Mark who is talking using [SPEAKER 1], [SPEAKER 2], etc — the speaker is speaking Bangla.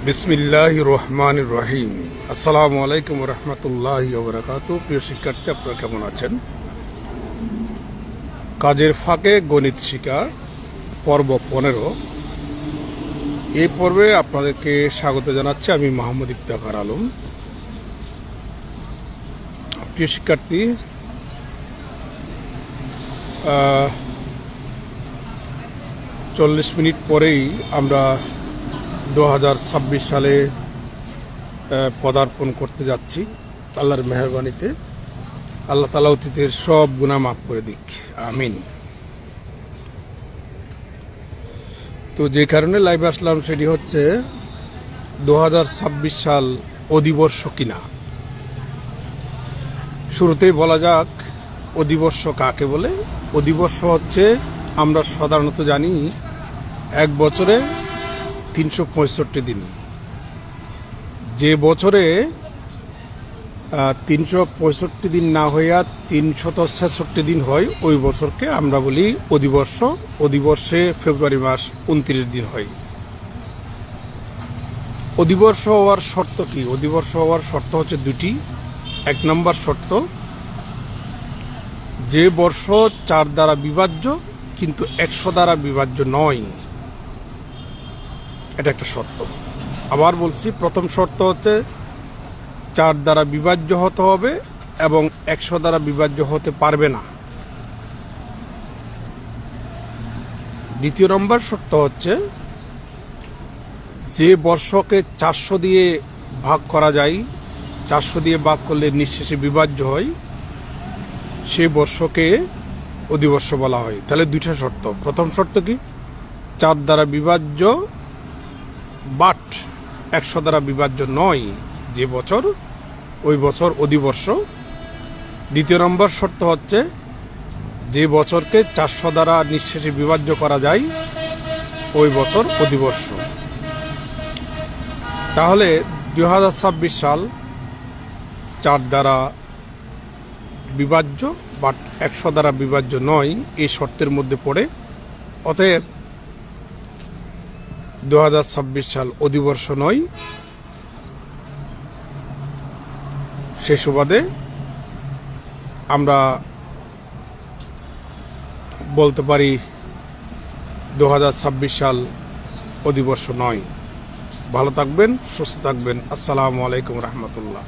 [SPEAKER 1] বিসমিল্লাহির রহমানির রহিম। আসসালামু আলাইকুম রহমতুল্লাহি ওয়া বারাকাতুহু। প্রিয় শিক্ষার্থী, আপনারা কেমন আছেন? কাজের ফাঁকে গণিত শিক্ষা পর্ব 15। এই পর্বে আপনাদেরকে স্বাগত জানাচ্ছি আমি মোহাম্মদ ইফতেখার আলম। প্রিয় শিক্ষার্থী, 40 মিনিট পরেই আমরা 2026 সালে পদার্পণ করতে যাচ্ছি। আল্লাহর মেহরবানিতে আল্লাহ তাআলা অতীতের সব গুনাহ মাফ করে দিক, আমিন। তো যে কারণে লাইভে আসলাম সেটি হচ্ছে 2026 সাল অধিবর্ষ কিনা। শুরুতেই বলা যাক অধিবর্ষ কাকে বলে। অধিবর্ষ হচ্ছে, আমরা সাধারণত জানি এক বছরে 365 দিন। যে বছরে 365 দিন না হইয়া 366 দিন হয়, ওই বছরকে আমরা বলি অধিবর্ষ। অধিবর্ষে ফেব্রুয়ারি মাস 29 দিন হয়। অধিবর্ষ হওয়ার শর্ত কি? অধিবর্ষ হওয়ার শর্ত হচ্ছে দুটি। এক নম্বর শর্ত, যে বর্ষ 4 দ্বারা বিভাজ্য কিন্তু 100 দ্বারা বিভাজ্য নয়, এটা একটা শর্ত। আবার বলছি, প্রথম শর্ত হচ্ছে 4 দ্বারা বিভাজ্য হতে হবে এবং 100 দ্বারা বিভাজ্য হতে পারবে না। দ্বিতীয় নম্বর শর্ত হচ্ছে, যে বর্ষকে 400 দিয়ে ভাগ করা যায়, 400 দিয়ে ভাগ করলে নিঃশেষে বিভাজ্য হয়, সে বর্ষকে অধিবর্ষ বলা হয়। তাহলে দুইটা শর্ত। প্রথম শর্ত কি? 4 দ্বারা বিভাজ্য বাট 100 দ্বারা বিভাজ্য নয় যে বছর, ওই বছর অধিবর্ষ। দ্বিতীয় নম্বর শর্ত হচ্ছে, যে বছরকে 400 দ্বারা নিঃশেষে বিভাজ্য করা যায়, ওই বছর অধিবর্ষ। তাহলে 2026 সাল 4 দ্বারা বিভাজ্য বাট 100 দ্বারা বিভাজ্য নয়, এই শর্তের মধ্যে পড়ে। অতএব 2026 সাল অধিবর্ষ নয়। সে সুবাদে আমরা বলতে পারি 2026 সাল অধিবর্ষ নয়। ভালো থাকবেন, সুস্থ থাকবেন। আসসালামু আলাইকুম রহমতুল্লাহ।